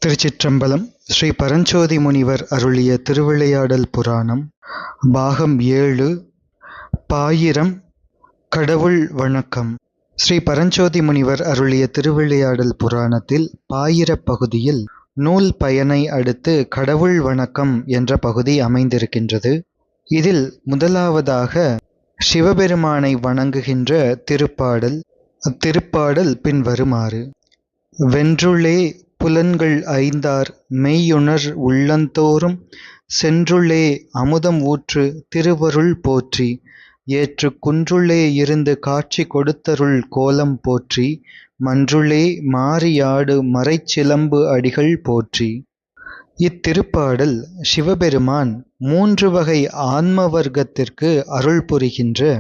திருச்சிற்றம்பலம். ஸ்ரீ பரஞ்சோதி முனிவர் அருளிய திருவிளையாடல் புராணம் பாகம் 7 பாயிரம் கடவுள் வணக்கம். ஸ்ரீ பரஞ்சோதி முனிவர் அருளிய திருவிளையாடல் புராணத்தில் பாயிர பகுதியில் நூல் பயனை அடுத்து கடவுள் வணக்கம் என்ற பகுதி அமைந்திருக்கின்றது. இதில் முதலாவதாக சிவபெருமானை வணங்குகின்ற திருப்பாடல். அத்திருப்பாடல் பின்வருமாறு: வென்றுளே புலன்கள் ஐந்தார் மெய்யுணர் உள்ளந்தோறும் சென்றுளே அமுதம் ஊற்று திருவருள் போற்றி, ஏற்று குன்றுளே இருந்து காட்சி கொடுத்தருள் கோலம் போற்றி, மன்றுளே மாறியாடு மறைச்சிலம்பு அடிகள் போற்றி. இத்திருப்பாடல் சிவபெருமான் 3 வகை ஆன்ம வர்க்கத்திற்கு அருள் புரிகின்ற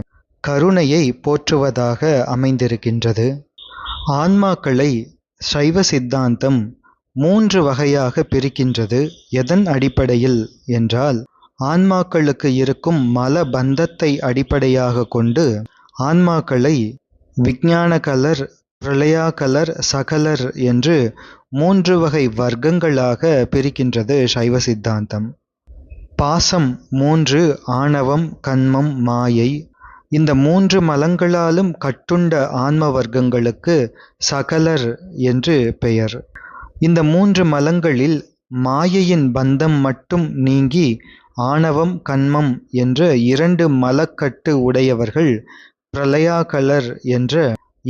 கருணையை போற்றுவதாக அமைந்திருக்கின்றது. ஆன்மாக்களை சைவ சித்தாந்தம் 3 வகையாக பிரிக்கின்றது. எதன் அடிப்படையில் என்றால், ஆன்மாக்களுக்கு இருக்கும் மல பந்தத்தை அடிப்படையாக கொண்டு ஆன்மாக்களை விஞ்ஞான கலர், பிரளயா கலர், சகலர் என்று 3 வகை வர்க்கங்களாக பிரிக்கின்றது சைவ சித்தாந்தம். பாசம் 3, ஆணவம், கன்மம், மாயை. இந்த 3 மலங்களாலும் கட்டுண்ட ஆன்ம வர்க்கங்களுக்கு சகலர் என்று பெயர். இந்த 3 மலங்களில் மாயையின் பந்தம் மட்டும் நீங்கி ஆணவம், கன்மம் என்ற 2 மலக்கட்டு உடையவர்கள் பிரளயாகலர் என்ற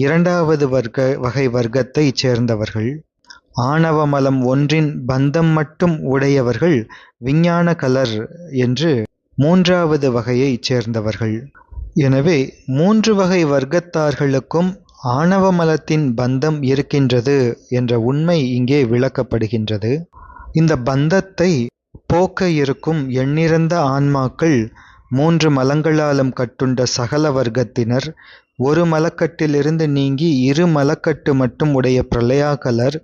2வது வகை வர்க்கத்தை சேர்ந்தவர்கள். ஆணவ மலம் ஒன்றின் பந்தம் மட்டும் உடையவர்கள் விஞ்ஞான கலர் என்று 3வது வகையை சேர்ந்தவர்கள். எனவே 3 வகை வர்க்கத்தார்களுக்கும் ஆணவ மலத்தின் பந்தம் இருக்கின்றது என்ற உண்மை இங்கே விளக்கப்படுகின்றது. இந்த பந்தத்தை போக்க இருக்கும் எண்ணிறந்த ஆன்மாக்கள் 3 மலங்களாலும் கட்டுண்ட சகல வர்க்கத்தினர், 1 மலக்கட்டிலிருந்து நீங்கி 2 மலக்கட்டு மட்டும் உடைய பிரளயாகலர்,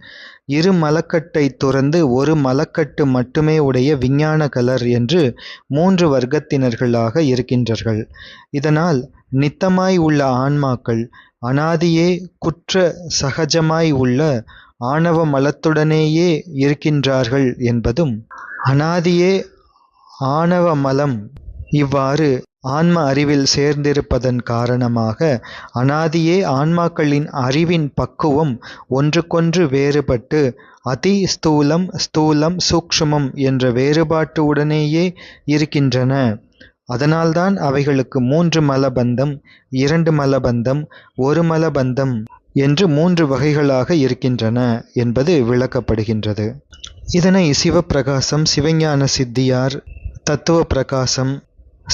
2 மலக்கட்டை துறந்து 1 மலக்கட்டு மட்டுமே உடைய விஞ்ஞான கலர் என்று 3 வர்க்கத்தினர்களாக இருக்கின்றார்கள். இதனால் நித்தமாய் உள்ள ஆன்மாக்கள் அனாதியே குற்ற சகஜமாய் உள்ள ஆணவ மலத்துடனேயே இருக்கின்றார்கள் என்பதும், அனாதியே ஆணவ மலம் இவ்வாறு ஆன்ம அறிவில் சேர்ந்திருப்பதன் காரணமாக அனாதியே ஆன்மாக்களின் அறிவின் பக்குவம் ஒன்றுக்கொன்று வேறுபட்டு அதி ஸ்தூலம், ஸ்தூலம், சூக்ஷ்மம் என்ற வேறுபாட்டு உடனேயே இருக்கின்றன. அதனால்தான் அவைகளுக்கு 3 மலபந்தம், 2 மலபந்தம், 1 மலபந்தம் என்று 3 வகைகளாக இருக்கின்றன என்பது விளக்கப்படுகின்றது. இதனை சிவப்பிரகாசம், சிவஞான சித்தியார், தத்துவ பிரகாசம்,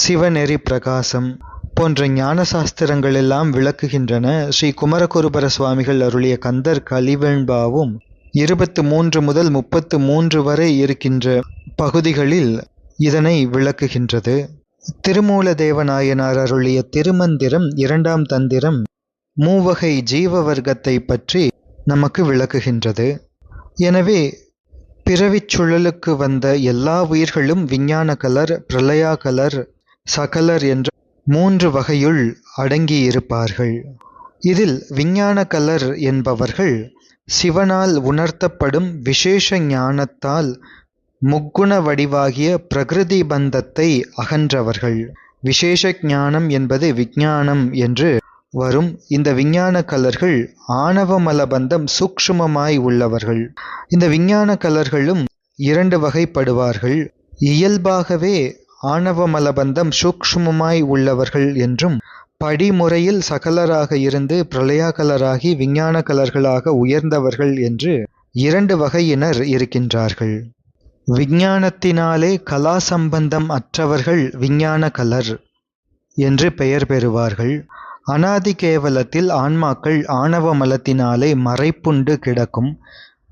சிவநெறி பிரகாசம் போன்ற ஞான சாஸ்திரங்கள் எல்லாம் விளக்குகின்றன. ஸ்ரீ குமரகுருபர சுவாமிகள் அருளிய கந்தர் கலிவெண்பாவும் 23 முதல் 33 வரை இருக்கின்ற பகுதிகளில் இதனை விளக்குகின்றது. திருமூல தேவநாயனார் அருளிய திருமந்திரம் 2ஆம் தந்திரம் 3 வகை ஜீவ வர்க்கத்தை பற்றி நமக்கு விளக்குகின்றது. எனவே பிறவிச் சுழலுக்கு வந்த எல்லா உயிர்களும் விஞ்ஞான கலர், பிரளயா கலர், சகலர் என்ற 3 வகையுள் அடங்கியிருப்பார்கள். இதில் விஞ்ஞான கலர் என்பவர்கள் சிவனால் உணர்த்தப்படும் விசேஷ ஞானத்தால் முக்குண வடிவாகிய பிரகிருதி பந்தத்தை அகன்றவர்கள். விசேஷ ஞானம் என்பது விஞ்ஞானம் என்று வரும். இந்த விஞ்ஞான கலர்கள் ஆணவ மலபந்தம் சூக்ஷ்மமாய் உள்ளவர்கள். இந்த விஞ்ஞான கலர்களும் 2 வகைப்படுவார்கள். இயல்பாகவே ஆணவ மலபந்தம் சூக்ஷ்மமாய் உள்ளவர்கள் என்றும், படிமுறையில் சகலராக இருந்து பிரளயாகலராகி விஞ்ஞான கலர்களாக உயர்ந்தவர்கள் என்று 2 வகையினர் இருக்கின்றார்கள். விஞ்ஞானத்தினாலே கலா சம்பந்தம் அற்றவர்கள் விஞ்ஞான கலர் என்று பெயர் பெறுவார்கள். அனாதி கேவலத்தில் ஆன்மாக்கள் ஆணவ மலத்தினாலே மறைப்புண்டு கிடக்கும்.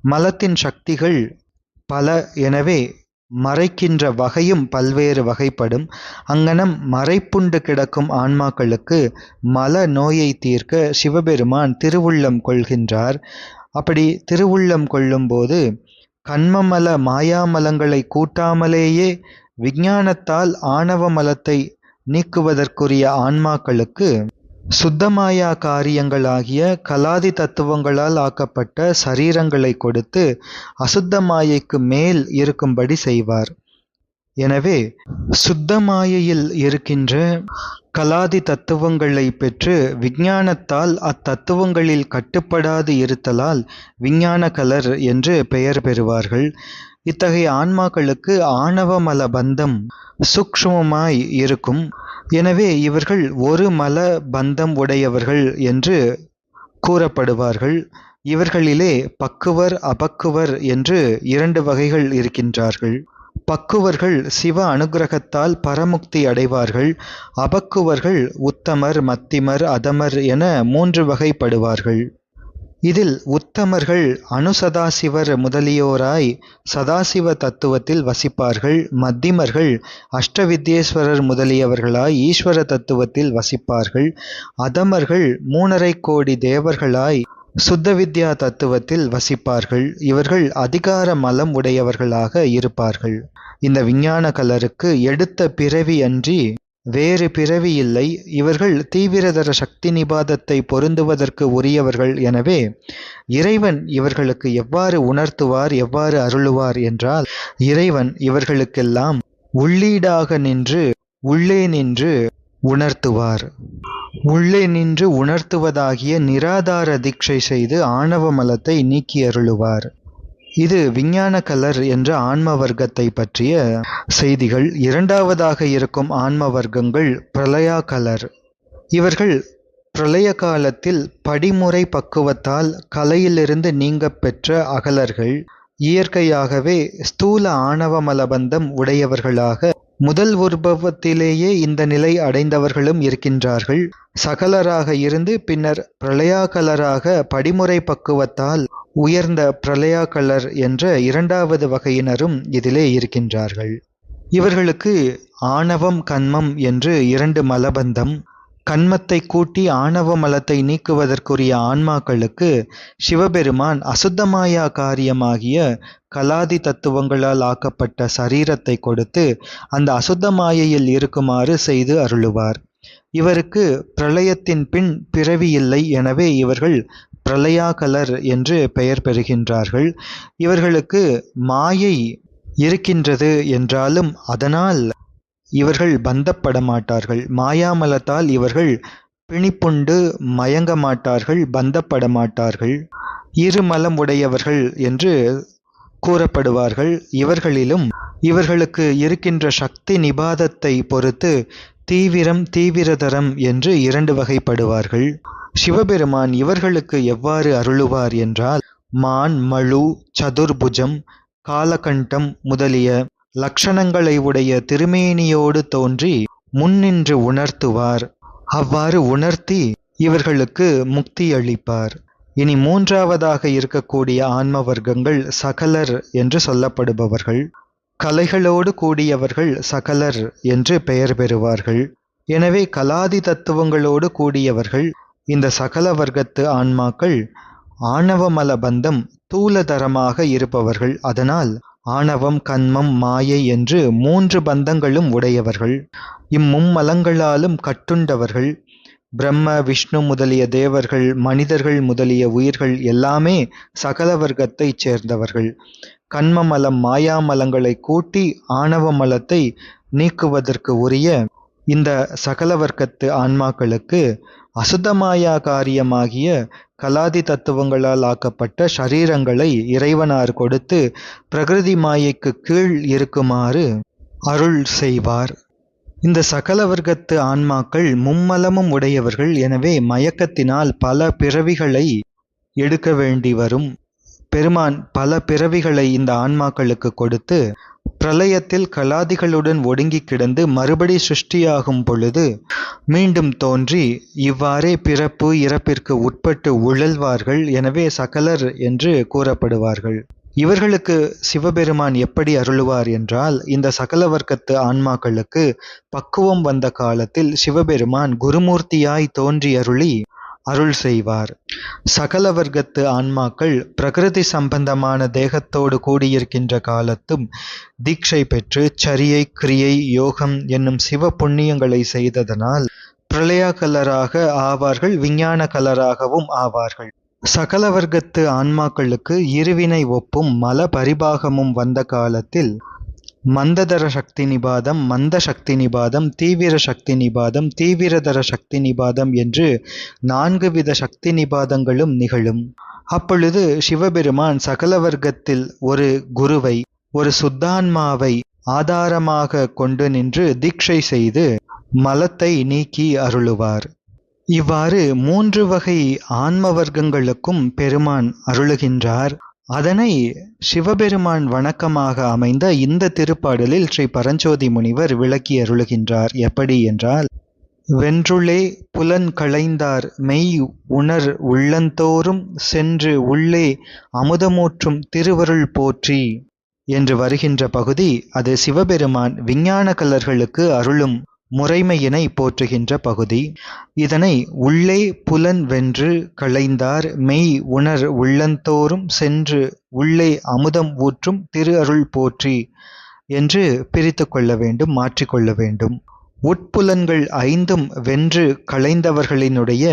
மலத்தின் சக்திகள் பல, எனவே மறைக்கின்ற வகையும் பல்வேறு வகைப்படும். அங்கனம் மறைப்புண்டு கிடக்கும் ஆன்மாக்களுக்கு மல நோயை தீர்க்க சிவபெருமான் திருவுள்ளம் கொள்கின்றார். அப்படி திருவுள்ளம் கொள்ளும்போது கண்மமல மாயாமலங்களை கூட்டாமலேயே விஞ்ஞானத்தால் ஆணவ மலத்தை நீக்குவதற்குரிய ஆன்மாக்களுக்கு சுத்தமாயா காரியங்களாகிய கலாதி தத்துவங்களால் ஆக்கப்பட்ட சரீரங்களை கொடுத்து அசுத்த மாயைக்கு மேல் இருக்கும்படி செய்வார். எனவே சுத்த மாயையில் இருக்கின்ற கலாதி தத்துவங்களை பெற்று விஞ்ஞானத்தால் அத்தத்துவங்களில் கட்டுப்படாது இருத்தலால் விஞ்ஞான கலர் என்று பெயர் பெறுவார்கள். இத்தகைய ஆன்மாக்களுக்கு ஆணவ மல பந்தம் சூக்ஷ்மமாய் இருக்கும். எனவே இவர்கள் ஒரு மல பந்தம் உடையவர்கள் என்று கூறப்படுவார்கள். இவர்களிலே பக்குவர் அபக்குவர் என்று 2 வகைகள் இருக்கின்றார்கள். பக்குவர்கள் சிவ அனுக்கிரகத்தால் பரமுக்தி அடைவார்கள். அபக்குவர்கள் உத்தமர், மத்திமர், அதமர் என 3 வகைப்படுவார்கள். இதில் உத்தமர்கள் அணுசதாசிவர் முதலியோராய் சதாசிவ தத்துவத்தில் வசிப்பார்கள். மத்திமர்கள் அஷ்டவித்யேஸ்வரர் முதலியவர்களாய் ஈஸ்வர தத்துவத்தில் வசிப்பார்கள். அதமர்கள் 3.5 கோடி தேவர்களாய் சுத்த வித்யா தத்துவத்தில் வசிப்பார்கள். இவர்கள் அதிகார மலம் உடையவர்களாக இருப்பார்கள். இந்த விஞ்ஞான கலருக்கு எடுத்த பிறவி அன்றி வேறு பிறவி இல்லை. இவர்கள் தீவிரதர சக்தி நிபாதத்தை பொருந்துவதற்கு உரியவர்கள். எனவே இறைவன் இவர்களுக்கு எவ்வாறு உணர்த்துவார், எவ்வாறு அருளுவார் என்றால், இறைவன் இவர்களுக்கெல்லாம் உள்ளீடாக நின்று உள்ளே நின்று உணர்த்துவார். உள்ளே நின்று உணர்த்துவதாகிய நிராதார தீட்சை செய்து ஆணவ மலத்தை நீக்கி அருளுவார். இது விஞ்ஞான கலர் என்ற ஆன்ம வர்க்கத்தை பற்றிய செய்திகள். 2வதாக இருக்கும் ஆன்ம வர்க்கங்கள் பிரளயா கலர். இவர்கள் பிரளய காலத்தில் படிமுறை பக்குவத்தால் கலையிலிருந்து நீங்க பெற்ற அகலர்கள். இயற்கையாகவே ஸ்தூல ஆணவ மலபந்தம் உடையவர்களாக முதல் உற்பவத்திலேயே இந்த நிலை அடைந்தவர்களும் இருக்கின்றார்கள். சகலராக இருந்து பின்னர் பிரளயாகலராக படிமுறை பக்குவத்தால் உயர்ந்த பிரளயா கலர் என்ற 2வது வகையினரும் இதிலே இருக்கின்றார்கள். இவர்களுக்கு ஆணவம் கன்மம் என்று 2 மலபந்தம். கன்மத்தை கூட்டி ஆணவ மலத்தை நீக்குவதற்குரிய ஆன்மாக்களுக்கு சிவபெருமான் அசுத்தமாயா காரியமாகிய கலாதி தத்துவங்களால் ஆக்கப்பட்ட சரீரத்தை கொடுத்து அந்த அசுத்த மாயையில் இருக்குமாறு செய்து அருளுவார். இவருக்கு பிரளயத்தின் பின் பிறவி இல்லை. எனவே இவர்கள் பிரளயா கலர் என்று பெயர் பெறுகின்றார்கள். இவர்களுக்கு மாயை இருக்கின்றது என்றாலும் அதனால் இவர்கள் பந்தப்பட மாட்டார்கள். மாயாமலத்தால் இவர்கள் பிணிப்புண்டு மயங்க மாட்டார்கள், பந்தப்பட மாட்டார்கள். இருமலம் உடையவர்கள் என்று கூறப்படுவார்கள். இவர்களிலும் இவர்களுக்கு இருக்கின்ற சக்தி நிபாதத்தை பொறுத்து தீவிரம், தீவிரதரம் என்று 2 வகைப்படுவார்கள். சிவபெருமான் இவர்களுக்கு எவ்வாறு அருளுவார் என்றால், மான், மழு, சதுர்புஜம், காலகண்டம் முதலிய லட்சணங்களை உடைய திருமேனியோடு தோன்றி முன்னின்று உணர்த்துவார். அவ்வாறு உணர்த்தி இவர்களுக்கு முக்தி அளிப்பார். இனி 3வதாக இருக்கக்கூடிய ஆன்ம வர்க்கங்கள் சகலர் என்று சொல்லப்படுபவர்கள். கலைகளோடு கூடியவர்கள் சகலர் என்று பெயர் பெறுவார்கள். எனவே கலாதி தத்துவங்களோடு கூடியவர்கள் இந்த சகல வர்க்கத்து ஆன்மாக்கள். ஆணவமல பந்தம் தூலதரமாக இருப்பவர்கள். அதனால் ஆணவம், கன்மம், மாயை என்று 3 பந்தங்களும் உடையவர்கள். இம்மும்மலங்களாலும் கட்டுண்டவர்கள். பிரம்ம, விஷ்ணு முதலிய தேவர்கள், மனிதர்கள் முதலிய உயிர்கள் எல்லாமே சகல வர்க்கத்தைச் சேர்ந்தவர்கள். கன்மமலம், மாயாமலங்களை கூட்டி ஆணவ மலத்தை நீக்குவதற்கு உரிய இந்த சகல வர்க்கத்து ஆன்மாக்களுக்கு அசுத்தமாயா காரியமாகிய கலாதி தத்துவங்களால் ஆக்கப்பட்ட ஷரீரங்களை இறைவனார் கொடுத்து பிரகிருதி மாயைக்கு கீழ் இருக்குமாறு அருள் செய்வார். இந்த சகல வர்க்கத்து ஆன்மாக்கள் மும்மலமும் உடையவர்கள். எனவே மயக்கத்தினால் பல பிறவிகளை எடுக்க வேண்டி வரும். பெருமான் பல பிறவிகளை இந்த ஆன்மாக்களுக்கு கொடுத்து பிரளயத்தில் கலாதிகளுடன் ஒடுங்கி கிடந்து மறுபடி சிருஷ்டியாகும் பொழுது மீண்டும் தோன்றி இவ்வாறே பிறப்பு இறப்பிற்கு உட்பட்டு உழல்வார்கள். எனவே சகலர் என்று கூறப்படுவார்கள். இவர்களுக்கு சிவபெருமான் எப்படி அருளுவார் என்றால், இந்த சகல வர்க்கத்து ஆன்மாக்களுக்கு பக்குவம் வந்த காலத்தில் சிவபெருமான் குருமூர்த்தியாய் தோன்றி அருள் செய்வார். சகல வர்க்கத்து ஆன்மாக்கள் பிரகிருதி சம்பந்தமான தேகத்தோடு கூடியிருக்கின்ற காலத்தும் தீட்சை பெற்று சரியை, கிரியை, யோகம் என்னும் சிவ புண்ணியங்களை செய்ததனால் பிரளய கலராக ஆவார்கள், விஞ்ஞான கலராகவும் ஆவார்கள். சகல வர்க்கத்து ஆன்மாக்களுக்கு இருவினை ஒப்பும் மல பரிபாகமும் வந்த காலத்தில் மந்ததர சக்தி நிபாதம், மந்த சக்தி நிபாதம், தீவிர சக்தி நிபாதம், தீவிரதர சக்தி நிபாதம் என்று 4 வித சக்தி நிபாதங்களும் நிகழும். அப்பொழுது சிவபெருமான் சகல வர்க்கத்தில் ஒரு குருவை, ஒரு சுத்தான்மாவை ஆதாரமாக கொண்டு நின்று தீட்சை செய்து மலத்தை நீக்கி அருளுவார். இவ்வாறு 3 வகை ஆன்ம வர்க்கங்களுக்கும் பெருமான் அருளுகின்றார். அதனை சிவபெருமான் வணக்கமாக அமைந்த இந்த திருப்பாடலில் ஸ்ரீ பரஞ்சோதி முனிவர் விளக்கி அருளுகின்றார். எப்படி என்றால், வென்றுளே புலன் களைந்தார் மெய் உணர் உள்ளந்தோறும் சென்று உள்ளே அமுதமூற்றும் திருவருள் போற்றி என்று வருகின்ற பகுதி அது சிவபெருமான் விஞ்ஞான கலர்களுக்கு அருளும் முறைமையினை போற்றுகின்ற பகுதி. இதனை உள்ளே புலன் வென்று களைந்தார் மெய் உணர் உள்ளந்தோறும் சென்று உள்ளே அமுதம் ஊற்றும் திரு அருள் போற்றி என்று பிரித்து கொள்ள வேண்டும், மாற்றிக்கொள்ள வேண்டும். உட்புலன்கள் 5ம் வென்று களைந்தவர்களினுடைய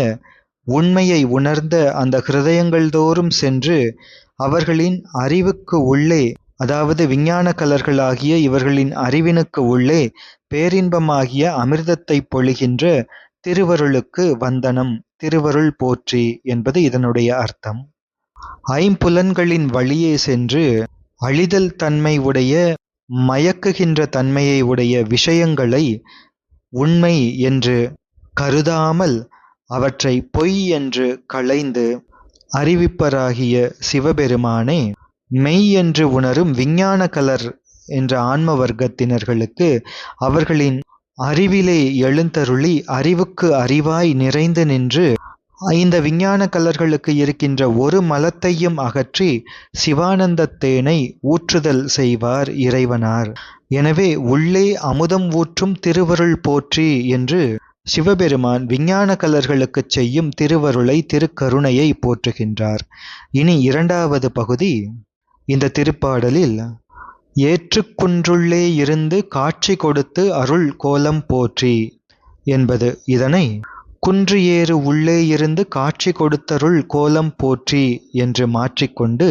உண்மையை உணர்ந்த அந்த ஹிருதயங்கள் தோறும் சென்று அவர்களின் அறிவுக்கு உள்ளே, அதாவது விஞ்ஞான கலர்களாகிய இவர்களின் அறிவினுக்கு உள்ளே பேரின்பமாகிய அமிர்தத்தை பொழிகின்ற திருவருளுக்கு வந்தனம், திருவருள் போற்றி என்பது இதனுடைய அர்த்தம். 5புலன்களின் வழியே சென்று அழிதல் தன்மை உடைய, மயக்குகின்ற தன்மையை உடைய விஷயங்களை உண்மை என்று கருதாமல் அவற்றை பொய் என்று களைந்து அறிவிப்பராகிய சிவபெருமானே மெய் என்று உணரும் விஞ்ஞான கலர் என்ற ஆன்ம வர்க்கத்தினர்களுக்கு அவர்களின் அறிவிலே எழுந்தருளி அறிவுக்கு அறிவாய் நிறைந்து நின்று இந்த விஞ்ஞான கலர்களுக்கு இருக்கின்ற ஒரு மலத்தையும் அகற்றி சிவானந்த தேனை ஊற்றுதல் செய்வார் இறைவனார். எனவே உள்ளே அமுதம் ஊற்றும் திருவருள் போற்றி என்று சிவபெருமான் விஞ்ஞான கலர்களுக்கு செய்யும் திருவருளை, திருக்கருணையை போற்றுகின்றார். இனி 2வது பகுதி இந்த திருப்பாடலில் ஏற்றுக்குன்றுள்ளே இருந்து காட்சி கொடுத்து அருள் கோலம் போற்றி என்பது. இதனை குன்று ஏறு உள்ளே இருந்து காட்சி கொடுத்தருள் கோலம் போற்றி என்று மாற்றிக்கொண்டு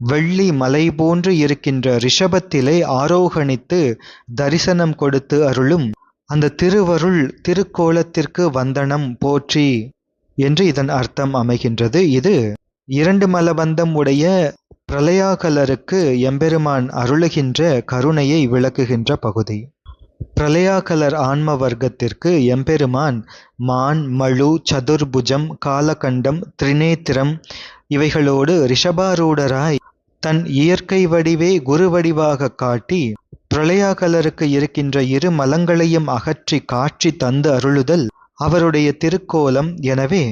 வெள்ளி மலை போன்று இருக்கின்ற ரிஷபத்திலே ஆரோகணித்து தரிசனம் கொடுத்து அருளும் அந்த திருவருள் திருக்கோலத்திற்கு வந்தனம் போற்றி என்று இதன் அர்த்தம் அமைகின்றது. இது 2 மலபந்தம் உடைய பிரளயாகலருக்கு எம்பெருமான் அருளுகின்ற கருணையை விளக்குகின்ற பகுதி. பிரளயாகலர் ஆன்ம வர்க்கத்திற்கு எம்பெருமான் மான், மழு, சதுர்புஜம், காலகண்டம், திரிநேத்திரம் இவைகளோடு ரிஷபாரூடராய் தன் இயற்கை வடிவே குரு வடிவாக காட்டி பிரளயாகலருக்கு இருக்கின்ற 2 மலங்களையும் அகற்றி காட்சி தந்து அருளுதல் அவருடைய திருக்கோலம். எனவே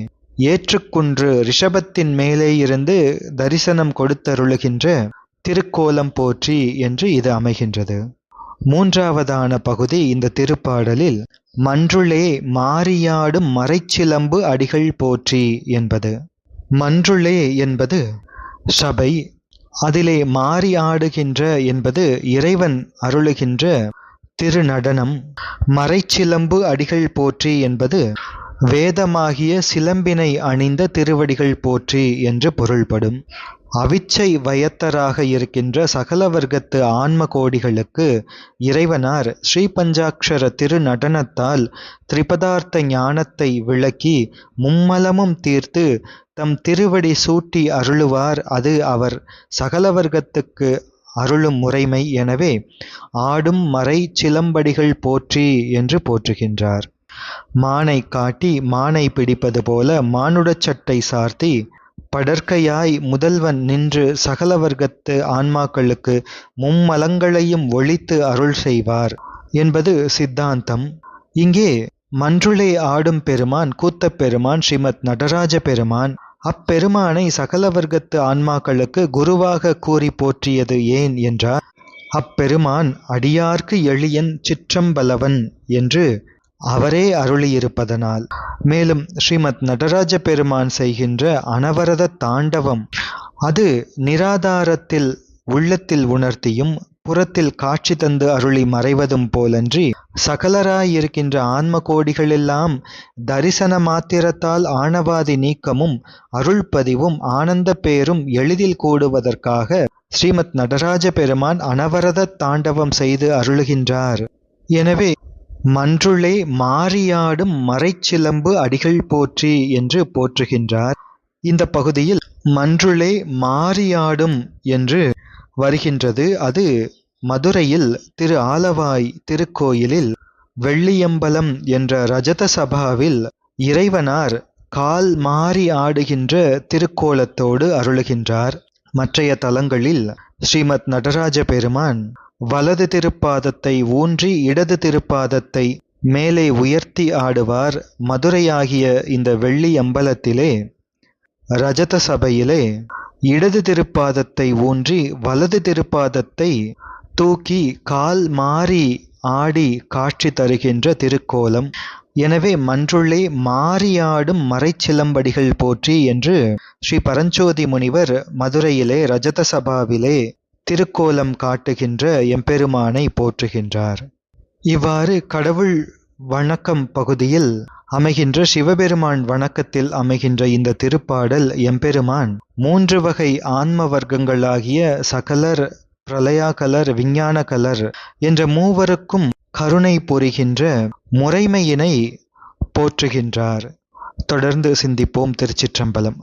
ஏற்றுக்குன்று ரிஷபத்தின் மேலே இருந்து தரிசனம் கொடுத்தருளுகின்ற திருக்கோலம் போற்றி என்று இது அமைகின்றது. 3வதான பகுதி இந்த திருப்பாடலில் மன்றுளே மாறியாடும் மறைச்சிலம்பு அடிகள் போற்றி என்பது. மன்றுளே என்பது சபை, அதிலே மாறி ஆடுகின்ற என்பது இறைவன் அருளுகின்ற திருநடனம். மறைச்சிலம்பு அடிகள் போற்றி என்பது வேதமாகிய சிலம்பினை அணிந்த திருவடிகள் போற்றி என்று பொருள்படும். அவிச்சை வயத்தராக இருக்கின்ற சகல வர்க்கத்து ஆன்ம கோடிகளுக்கு இறைவனார் ஸ்ரீபஞ்சாட்சர திருநடனத்தால் திரிபதார்த்த ஞானத்தை விளக்கி மும்மலமும் தீர்த்து தம் திருவடி சூட்டி அருளுவார். அது அவர் சகல வர்க்கத்துக்கு அருளும் முறைமை. எனவே ஆடும் மறை சிலம்படிகள் போற்றி என்று போற்றுகின்றார். மானை காட்டி மானை பிடிப்பது போல மானுடச் சட்டை சார்த்தி படற்கையாய் முதல்வன் நின்று சகல வர்க்கத்து ஆன்மாக்களுக்கு மும்மலங்களையும் ஒழித்து அருள் செய்வார் என்பது சித்தாந்தம். இங்கே மன்றுளே ஆடும் பெருமான் கூத்தப் பெருமான் ஸ்ரீமத் நடராஜ பெருமான். அப்பெருமானை சகல வர்க்கத்து ஆன்மாக்களுக்கு குருவாக கூறி போற்றியது ஏன் என்றார், அப்பெருமான் அடியார்க்கு எளியன் சிற்றம்பலவன் என்று அவரே அருளியிருப்பதனால். மேலும் ஸ்ரீமத் நடராஜ பெருமான் செய்கின்ற அனவரத தாண்டவம் அது நிராதாரத்தில் உள்ளத்தில் உணர்த்தியும் புறத்தில் காட்சி தந்து அருளி மறைவதும் போலன்றி, சகலராயிருக்கின்ற ஆன்ம கோடிகளெல்லாம் தரிசன மாத்திரத்தால் ஆணவாதி நீக்கமும் அருள்பதிவும் ஆனந்த பேரும் எளிதில் கூடுவதற்காக ஸ்ரீமத் நடராஜ பெருமான் அனவரத தாண்டவம் செய்து அருளுகின்றார். எனவே மன்றுளே மாறியாடும் மறைச்சிலம்பு அடிகள் போற்றி என்று போற்றுகின்றார். இந்த பகுதியில் மன்றுளே மாறியாடும் என்று வருகின்றது. அது மதுரையில் திரு ஆலவாய் திருக்கோயிலில் வெள்ளியம்பலம் என்ற ரஜத சபாவில் இறைவனார் கால் மாறி ஆடுகின்ற திருக்கோலத்தோடு அருளுகின்றார். மற்றைய தலங்களில் ஸ்ரீமத் நடராஜ பெருமான் வலது திருப்பாதத்தை ஊன்றி இடது திருப்பாதத்தை மேலே உயர்த்தி ஆடுவார். மதுரையாகிய இந்த வெள்ளி அம்பலத்திலே ரஜத சபையிலே இடது திருப்பாதத்தை ஊன்றி வலது திருப்பாதத்தை தூக்கி கால் மாறி ஆடி காட்சி தருகின்ற திருக்கோலம். எனவே மன்றுள்ளே மாறியாடும் மறைச்சிலம்படிகள் போற்றி என்று ஸ்ரீ பரஞ்சோதி முனிவர் மதுரையிலே ரஜத சபாவிலே திருக்கோலம் காட்டுகின்ற எம்பெருமானை போற்றுகின்றார். இவ்வாறு கடவுள் வணக்கம் பகுதியில் அமைகின்ற சிவபெருமான் வணக்கத்தில் அமைகின்ற இந்த திருப்பாடல் எம்பெருமான் 3 வகை ஆன்ம வர்க்கங்களாகிய சகலர், பிரளயாகலர், விஞ்ஞானகலர் என்ற மூவருக்கும் கருணை புரிகின்ற முறைமையினை போற்றுகின்றார். தொடர்ந்து சிந்திப்போம். திருச்சிற்றம்பலம்.